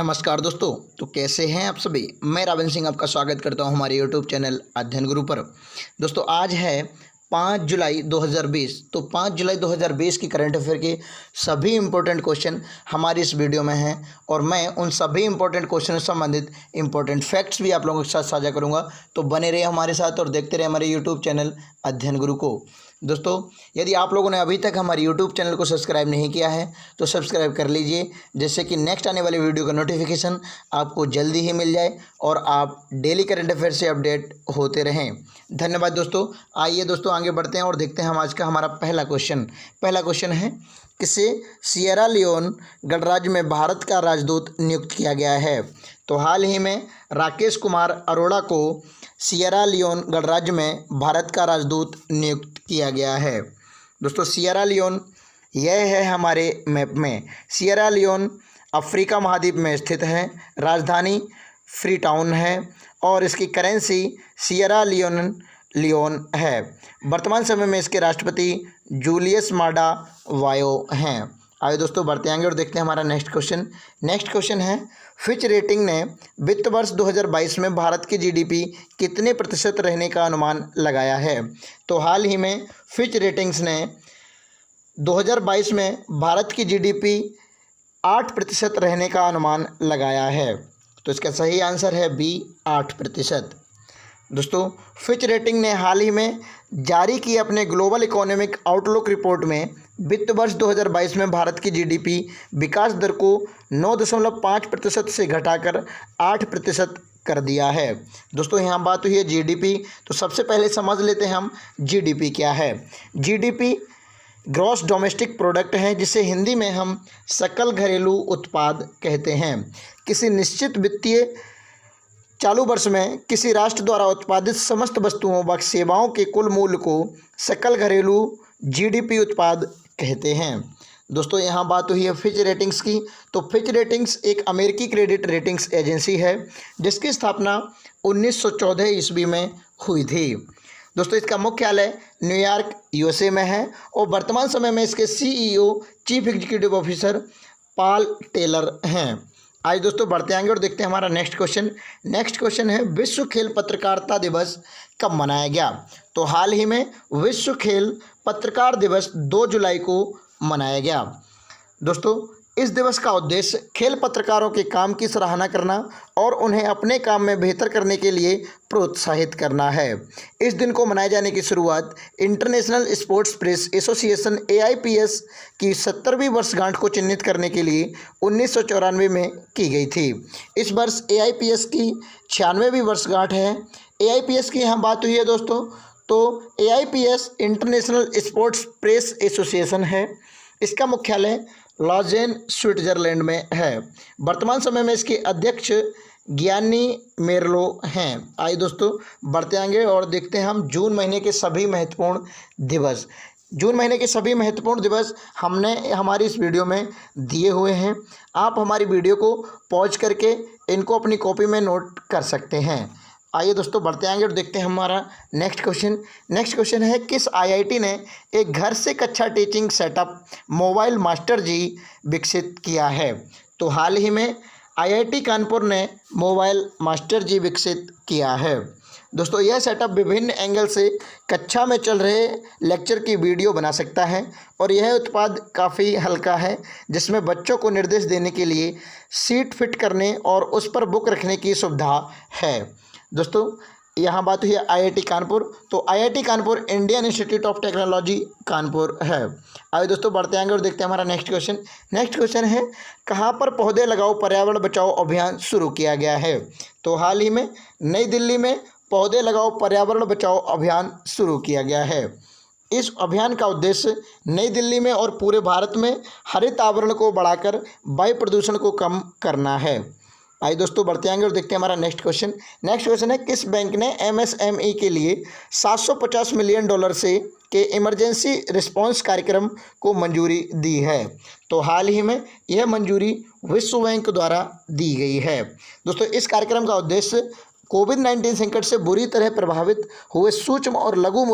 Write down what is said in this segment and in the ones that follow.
नमस्कार दोस्तों। तो कैसे हैं आप सभी। मैं रावन सिंह आपका स्वागत करता हूं हमारे यूट्यूब चैनल अध्ययन गुरु पर। दोस्तों आज है 5 जुलाई 2020। तो 5 जुलाई 2020 की करंट अफेयर के सभी इंपॉर्टेंट क्वेश्चन हमारी इस वीडियो में हैं और मैं उन सभी इंपॉर्टेंट क्वेश्चन से संबंधित इंपॉर्टेंट फैक्ट्स भी आप लोगों के साथ साझा करूंगा। तो बने रहिए हमारे साथ और देखते रहे हमारे यूट्यूब चैनल अध्ययन गुरु को। दोस्तों यदि आप लोगों ने अभी तक हमारे यूट्यूब चैनल को सब्सक्राइब नहीं किया है तो सब्सक्राइब कर लीजिए, जिससे कि नेक्स्ट आने वाली वीडियो का नोटिफिकेशन आपको जल्दी ही मिल जाए और आप डेली करंट अफेयर से अपडेट होते रहें। धन्यवाद दोस्तों। आइए दोस्तों आगे बढ़ते हैं और देखते हैं हम आज का हमारा पहला क्वेश्चन है, किसे सिएरा लियोन गणराज्य में भारत का राजदूत नियुक्त किया गया है। तो हाल ही में राकेश कुमार अरोड़ा को सिएरा लियोन गणराज्य में भारत का राजदूत नियुक्त किया गया है। दोस्तों सिएरा लियोन यह है हमारे मैप में। सिएरा लियोन अफ्रीका महाद्वीप में स्थित है, राजधानी फ्री टाउन है और इसकी करेंसी सिएरा लियोन है। वर्तमान समय में इसके राष्ट्रपति जूलियस माडा बायो हैं। आइए दोस्तों बढ़ते आएंगे और देखते हैं हमारा नेक्स्ट क्वेश्चन है, फिच रेटिंग ने वित्त वर्ष 2022 में भारत की जीडीपी कितने प्रतिशत रहने का अनुमान लगाया है। तो हाल ही में फिच रेटिंग्स ने 2022 में भारत की जीडीपी 8% रहने का अनुमान लगाया है। तो इसका सही आंसर है बी, 8%। दोस्तों फिच रेटिंग ने हाल ही में जारी की अपने ग्लोबल इकोनॉमिक आउटलुक रिपोर्ट में वित्त वर्ष 2022 में भारत की जीडीपी विकास दर को 9.5% से घटाकर 8% कर दिया है। दोस्तों यहाँ बात हुई है जीडीपी, तो सबसे पहले समझ लेते हैं हम जीडीपी क्या है। जीडीपी ग्रॉस डोमेस्टिक प्रोडक्ट है, जिसे हिंदी में हम सकल घरेलू उत्पाद कहते हैं। किसी निश्चित वित्तीय चालू वर्ष में किसी राष्ट्र द्वारा उत्पादित समस्त वस्तुओं व सेवाओं के कुल मूल्य को सकल घरेलू जीडीपी उत्पाद कहते हैं। दोस्तों यहाँ बात हुई है फिच रेटिंग्स की। तो फिच रेटिंग्स एक अमेरिकी क्रेडिट रेटिंग्स एजेंसी है, जिसकी स्थापना 1914 ईस्वी में हुई थी। दोस्तों इसका मुख्यालय न्यूयॉर्क यूएसए में है और वर्तमान समय में इसके CEO chief executive officer Paul Taylor हैं। आज दोस्तों बढ़ते आएंगे और देखते हैं हमारा नेक्स्ट क्वेश्चन है, विश्व खेल पत्रकारिता दिवस कब मनाया गया। तो हाल ही में विश्व खेल पत्रकार दिवस 2 जुलाई को मनाया गया। दोस्तों इस दिवस का उद्देश्य खेल पत्रकारों के काम की सराहना करना और उन्हें अपने काम में बेहतर करने के लिए प्रोत्साहित करना है। इस दिन को मनाए जाने की शुरुआत international sports press association AIPS की 70वीं वर्षगांठ को चिन्हित करने के लिए 1994 में की गई थी। इस वर्ष AIPS की 96वीं वर्षगांठ है। AIPS की यहाँ बात हुई है दोस्तों, तो AIPS international sports press association है। इसका मुख्यालय लॉजेन स्विट्जरलैंड में है। वर्तमान समय में इसके अध्यक्ष गियानी मेरलो हैं। आइए दोस्तों बढ़ते आएंगे और देखते हैं हम जून महीने के सभी महत्वपूर्ण दिवस हमने हमारी इस वीडियो में दिए हुए हैं। आप हमारी वीडियो को पॉज करके इनको अपनी कॉपी में नोट कर सकते हैं। आइए दोस्तों बढ़ते आएंगे और देखते हैं हमारा नेक्स्ट क्वेश्चन है, किस IIT ने एक घर से कक्षा टीचिंग सेटअप मोबाइल मास्टर जी विकसित किया है। तो हाल ही में IIT कानपुर ने मोबाइल मास्टर जी विकसित किया है। दोस्तों यह सेटअप विभिन्न एंगल से कक्षा में चल रहे लेक्चर की वीडियो बना सकता है और यह उत्पाद काफ़ी हल्का है, जिसमें बच्चों को निर्देश देने के लिए सीट फिट करने और उस पर बुक रखने की सुविधा है। दोस्तों यहाँ बात हुई है IIT कानपुर, तो IIT Kanpur Indian institute of technology Kanpur है। आइए दोस्तों बढ़ते आएंगे और देखते हैं हमारा नेक्स्ट क्वेश्चन है, कहाँ पर पौधे लगाओ पर्यावरण बचाओ अभियान शुरू किया गया है। तो हाल ही में नई दिल्ली में पौधे लगाओ पर्यावरण बचाओ अभियान शुरू किया गया है। इस अभियान का उद्देश्य नई दिल्ली में और पूरे भारत में हरित आवरण को बढ़ाकर वायु प्रदूषण को कम करना है। आइए दोस्तों बढ़ते आएंगे और देखते हैं हमारा नेक्स्ट क्वेश्चन है, किस बैंक ने MSME के लिए $750 मिलियन से के इमरजेंसी रिस्पांस कार्यक्रम को मंजूरी दी है। तो हाल ही में यह मंजूरी विश्व बैंक द्वारा दी गई है। दोस्तों इस कार्यक्रम का उद्देश्य कोविड-19 संकट से बुरी तरह प्रभावित हुए सूक्ष्म और लघु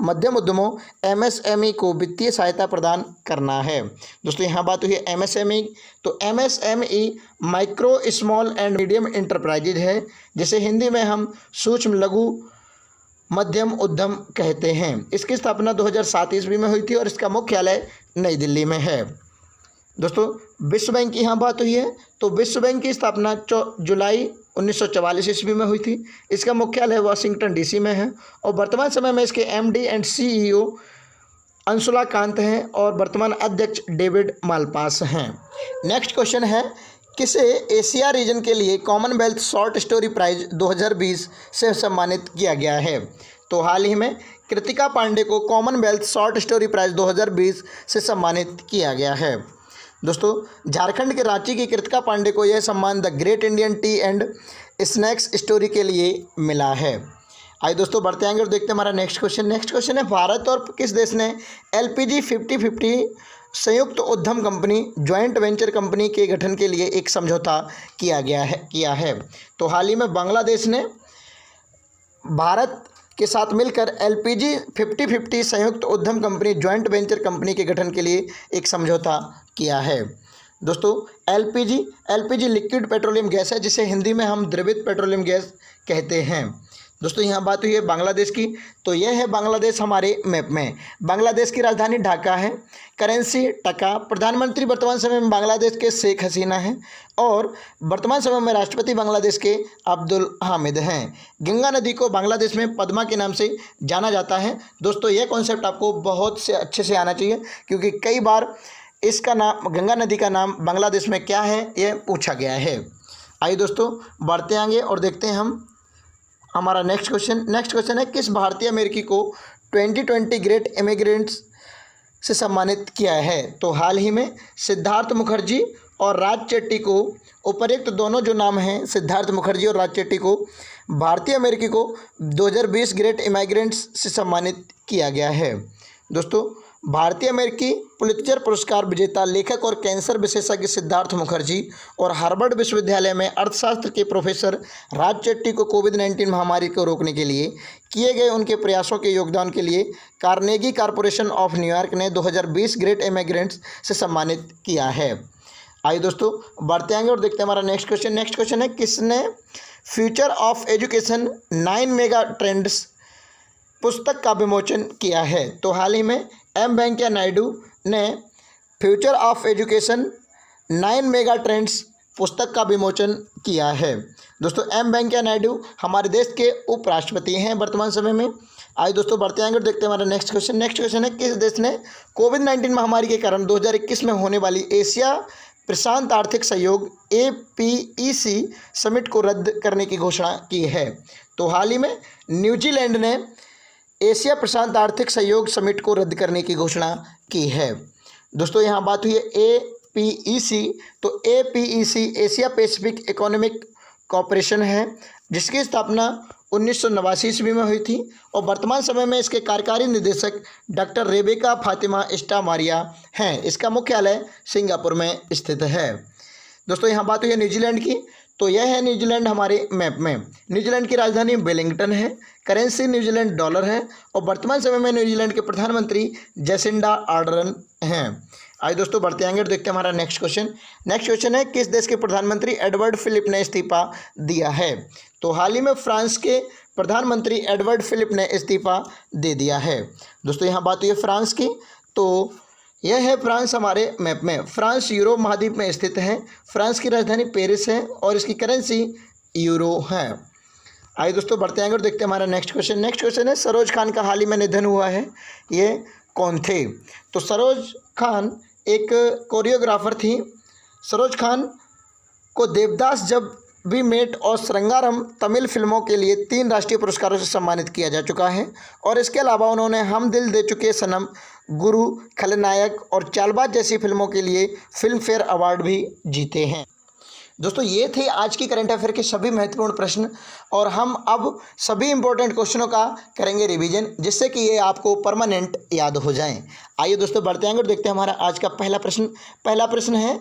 मध्यम उद्यमों एमएसएमई को वित्तीय सहायता प्रदान करना है। दोस्तों यहाँ बात हुई है एमएसएमई, तो MSME micro small and medium enterprises है, जिसे हिंदी में हम सूक्ष्म लघु मध्यम उद्यम कहते हैं। इसकी स्थापना 2007 ईस्वी में हुई थी और इसका मुख्यालय नई दिल्ली में है। दोस्तों विश्व बैंक की यहाँ बात हुई है, तो विश्व बैंक की स्थापना जुलाई 1944 ईस्वी में हुई थी। इसका मुख्यालय वाशिंगटन डीसी में है और वर्तमान समय में इसके MD and CEO Anshula Kant हैं और वर्तमान अध्यक्ष डेविड मालपास हैं। नेक्स्ट क्वेश्चन है, किसे एशिया रीजन के लिए कॉमनवेल्थ शॉर्ट स्टोरी प्राइज 2020 से सम्मानित किया गया है? तो हाल ही में कृतिका पांडे को कॉमनवेल्थ शॉर्ट स्टोरी प्राइज 2020 से सम्मानित किया गया है। दोस्तों झारखंड के रांची की कृतिका पांडे को यह सम्मान the great Indian T and snacks story के लिए मिला है। आइए दोस्तों बढ़ते आएंगे और देखते हैं हमारा नेक्स्ट क्वेश्चन है, भारत और किस देश ने LPG 50-50 संयुक्त उद्यम कंपनी ज्वाइंट वेंचर कंपनी के गठन के लिए एक समझौता किया है? तो हाल ही में बांग्लादेश ने भारत के साथ मिलकर LPG 50-50 संयुक्त उद्यम कंपनी ज्वाइंट वेंचर कंपनी के गठन के लिए एक समझौता किया है। दोस्तों LPG लिक्विड पेट्रोलियम गैस है, जिसे हिंदी में हम द्रवित पेट्रोलियम गैस कहते हैं। दोस्तों यहाँ बात हुई है बांग्लादेश की, तो यह है बांग्लादेश हमारे मैप में। बांग्लादेश की राजधानी ढाका है, करेंसी टका, प्रधानमंत्री वर्तमान समय में बांग्लादेश के शेख हसीना हैं और वर्तमान समय में राष्ट्रपति बांग्लादेश के अब्दुल हामिद हैं। गंगा नदी को बांग्लादेश में पद्मा के नाम से जाना जाता है। दोस्तों यह कॉन्सेप्ट आपको बहुत से अच्छे से आना चाहिए, क्योंकि कई बार इसका नाम, गंगा नदी का नाम बांग्लादेश में क्या है, यह पूछा गया है। आइए दोस्तों बढ़ते आएंगे और देखते हैं हम हमारा नेक्स्ट क्वेश्चन है, किस भारतीय अमेरिकी को 2020 ग्रेट इमिग्रेंट्स से सम्मानित किया है? तो हाल ही में सिद्धार्थ मुखर्जी और राज चेट्टी को, उपर्युक्त दोनों जो नाम हैं सिद्धार्थ मुखर्जी और राज चेट्टी को, भारतीय अमेरिकी को 2020 ग्रेट इमिग्रेंट्स से सम्मानित किया गया है। दोस्तों भारतीय अमेरिकी पुलित्जर पुरस्कार विजेता लेखक और कैंसर विशेषज्ञ सिद्धार्थ मुखर्जी और हार्वर्ड विश्वविद्यालय में अर्थशास्त्र के प्रोफेसर राज चेट्टी को कोविड-19 महामारी को रोकने के लिए किए गए उनके प्रयासों के योगदान के लिए कार्नेगी कॉरपोरेशन ऑफ न्यूयॉर्क ने 2020 ग्रेट इमिग्रेंट्स से सम्मानित किया है। आइए दोस्तों बढ़ते आएंगे और देखते हैं हमारा नेक्स्ट क्वेश्चन है, किसने future of education 9 mega trends पुस्तक का विमोचन किया है? तो हाल ही में एम वेंकैया नायडू ने future of education 9 mega trends पुस्तक का विमोचन किया है। दोस्तों एम वेंकैया नायडू हमारे देश के उपराष्ट्रपति हैं वर्तमान समय में। आइए दोस्तों बढ़ते आएंगे और देखते हैं हमारा नेक्स्ट क्वेश्चन है, किस देश ने कोविड-19 महामारी के कारण 2021 में होने वाली एशिया प्रशांत आर्थिक सहयोग APEC समिट को रद्द करने की घोषणा की है? तो हाल ही में न्यूजीलैंड ने एशिया प्रशांत आर्थिक सहयोग समिट को रद्द करने की घोषणा की है। दोस्तों यहाँ बात हुई है APEC, तो APEC Asia Pacific economic corporation है, जिसकी स्थापना 1989 ईस्वी में हुई थी और वर्तमान समय में इसके कार्यकारी निदेशक डॉक्टर रेबेका फातिमा एस्टा-मारिया हैं। इसका मुख्यालय सिंगापुर में स्थित है। दोस्तों यहाँ बात हुई है न्यूजीलैंड की, तो यह है न्यूजीलैंड हमारे मैप में। न्यूजीलैंड की राजधानी वेलिंगटन है, करेंसी न्यूजीलैंड डॉलर है और वर्तमान समय में न्यूजीलैंड के प्रधानमंत्री जेसिंडा आर्डर्न हैं। आइए दोस्तों बढ़ते आएंगे और देखते हैं हमारा नेक्स्ट क्वेश्चन है, किस देश के प्रधानमंत्री एडवर्ड फिलिप ने इस्तीफा दिया है? तो हाल ही में फ्रांस के प्रधानमंत्री एडवर्ड फिलिप ने इस्तीफा दे दिया है। दोस्तों यहाँ बात हुई है फ्रांस की, तो यह है फ्रांस हमारे मैप में। फ्रांस यूरोप महाद्वीप में स्थित है। फ्रांस की राजधानी पेरिस है और इसकी करेंसी यूरो है। आइए दोस्तों बढ़ते आएंगे और देखते हैं हमारा नेक्स्ट क्वेश्चन है, सरोज खान का हाल ही में निधन हुआ है, ये कौन थे? तो सरोज खान एक कोरियोग्राफर थी। सरोज खान को देवदास, जब वी मेट और श्रृंगारम तमिल फिल्मों के लिए 3 राष्ट्रीय पुरस्कारों से सम्मानित किया जा चुका है और इसके अलावा उन्होंने हम दिल दे चुके सनम, गुरु, खलनायक और चालबाज जैसी फिल्मों के लिए फिल्म फेयर अवार्ड भी जीते हैं। दोस्तों ये थे आज की करंट अफेयर के सभी महत्वपूर्ण प्रश्न और हम अब सभी इंपॉर्टेंट क्वेश्चनों का करेंगे रिवीजन, जिससे कि ये आपको परमानेंट याद हो जाएं। आइए दोस्तों बढ़ते आएंगे और देखते हैं हमारा आज का पहला प्रश्न है,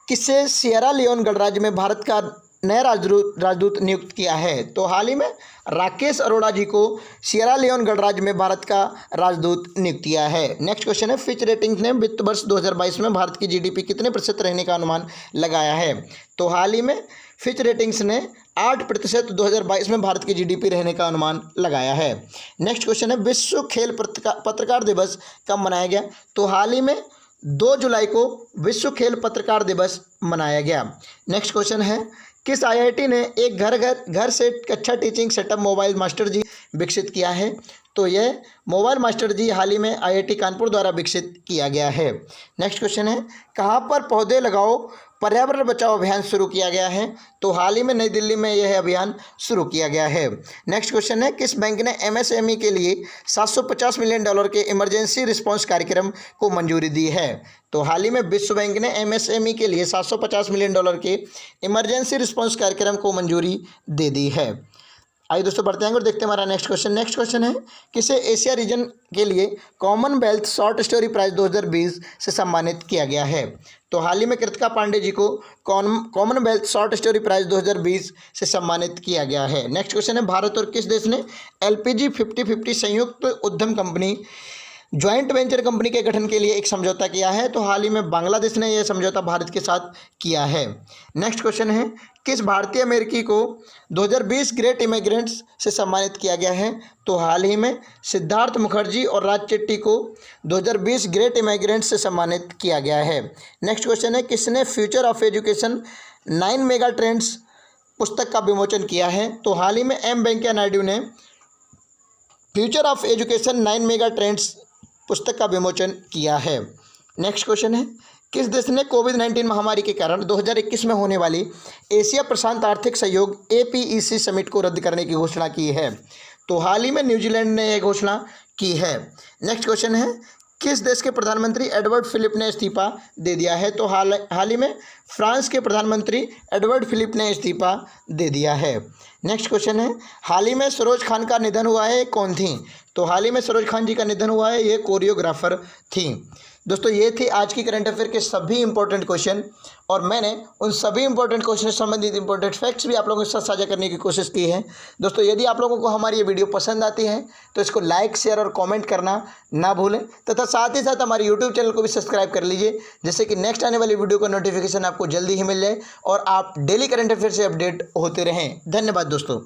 किससे सिएरा लियोन गणराज्य में भारत का नया राजदूत नियुक्त किया है? तो हाल ही में राकेश अरोड़ा जी को सियरा लियोन गणराज्य में भारत का राजदूत नियुक्त किया है। नेक्स्ट क्वेश्चन है, फिच रेटिंग्स ने वित्त वर्ष 2022 में भारत की जीडीपी कितने प्रतिशत रहने का अनुमान लगाया है? तो हाल ही में फिच रेटिंग्स ने 8% 2022 में भारत की जीडीपी रहने का अनुमान लगाया है। नेक्स्ट क्वेश्चन है, विश्व खेल पत्रकार दिवस कब मनाया गया? तो हाल ही में 2 जुलाई को विश्व खेल पत्रकार दिवस मनाया गया। नेक्स्ट क्वेश्चन है, किस आईआईटी ने एक घर से कक्षा टीचिंग सेटअप मोबाइल मास्टर जी विकसित किया है? तो यह मोबाइल मास्टर जी हाल ही में आईआईटी कानपुर द्वारा विकसित किया गया है। नेक्स्ट क्वेश्चन है, कहाँ पर पौधे लगाओ पर्यावरण बचाओ अभियान शुरू किया गया है? तो हाल ही में नई दिल्ली में यह अभियान शुरू किया गया है। नेक्स्ट क्वेश्चन है, किस बैंक ने एमएसएमई के लिए $750 मिलियन के इमरजेंसी रिस्पांस कार्यक्रम को मंजूरी दी है? तो हाल ही में विश्व बैंक ने एमएसएमई के लिए $750 मिलियन के इमरजेंसी रिस्पांस कार्यक्रम को मंजूरी दे दी है। आइए दोस्तों बढ़ते हैं और देखते हैं हमारा नेक्स्ट क्वेश्चन। नेक्स्ट क्वेश्चन है, किसे एशिया रीजन के लिए कॉमनवेल्थ शॉर्ट स्टोरी प्राइज 2020 से सम्मानित किया गया है? तो हाल ही में कृतिका पांडे जी को कॉमनवेल्थ शॉर्ट स्टोरी प्राइज 2020 से सम्मानित किया गया है। नेक्स्ट क्वेश्चन है, भारत और किस देश ने एलपीजी 50-50 संयुक्त उद्यम कंपनी ज्वाइंट वेंचर कंपनी के गठन के लिए एक समझौता किया है? तो हाल ही में बांग्लादेश ने यह समझौता भारत के साथ किया है। नेक्स्ट क्वेश्चन है, किस भारतीय अमेरिकी को 2020 ग्रेट इमिग्रेंट्स से सम्मानित किया गया है? तो हाल ही में सिद्धार्थ मुखर्जी और राज चेट्टी को 2020 ग्रेट इमिग्रेंट्स से सम्मानित किया गया है। नेक्स्ट क्वेश्चन है, किसने future of education 9 mega trends पुस्तक का विमोचन किया है? तो हाल ही में एम वेंकैया नायडू ने future of education 9 mega trends पुस्तक का विमोचन किया है। नेक्स्ट क्वेश्चन है, किस देश ने कोविड-19 महामारी के कारण 2021 में होने वाली एशिया प्रशांत आर्थिक सहयोग APEC समिट को रद्द करने की घोषणा की है? तो हाल ही में न्यूजीलैंड ने यह घोषणा की है। नेक्स्ट क्वेश्चन है, किस देश के प्रधानमंत्री एडवर्ड फिलिप ने इस्तीफा दे दिया है? तो हाल ही में फ्रांस के प्रधानमंत्री एडवर्ड फिलिप ने इस्तीफा दे दिया है। नेक्स्ट क्वेश्चन है, हाल ही में सरोज खान का निधन हुआ है, कौन थी? तो हाल ही में सरोज खान जी का निधन हुआ है, ये कोरियोग्राफर थी। दोस्तों ये थी आज की करंट अफेयर के सभी इंपॉर्टेंट क्वेश्चन और मैंने उन सभी इंपॉर्टेंट क्वेश्चन से संबंधित इंपॉर्टेंट फैक्ट्स भी आप लोगों के साथ साझा करने की कोशिश की है। दोस्तों यदि आप लोगों को हमारी ये वीडियो पसंद आती है तो इसको लाइक शेयर और कमेंट करना ना भूलें तथा साथ ही साथ हमारे यूट्यूब चैनल को भी सब्सक्राइब कर लीजिए, जिससे कि नेक्स्ट आने वाली वीडियो का नोटिफिकेशन आपको जल्दी ही मिल जाए और आप डेली करंट अफेयर से अपडेट होते रहें। धन्यवाद दोस्तों।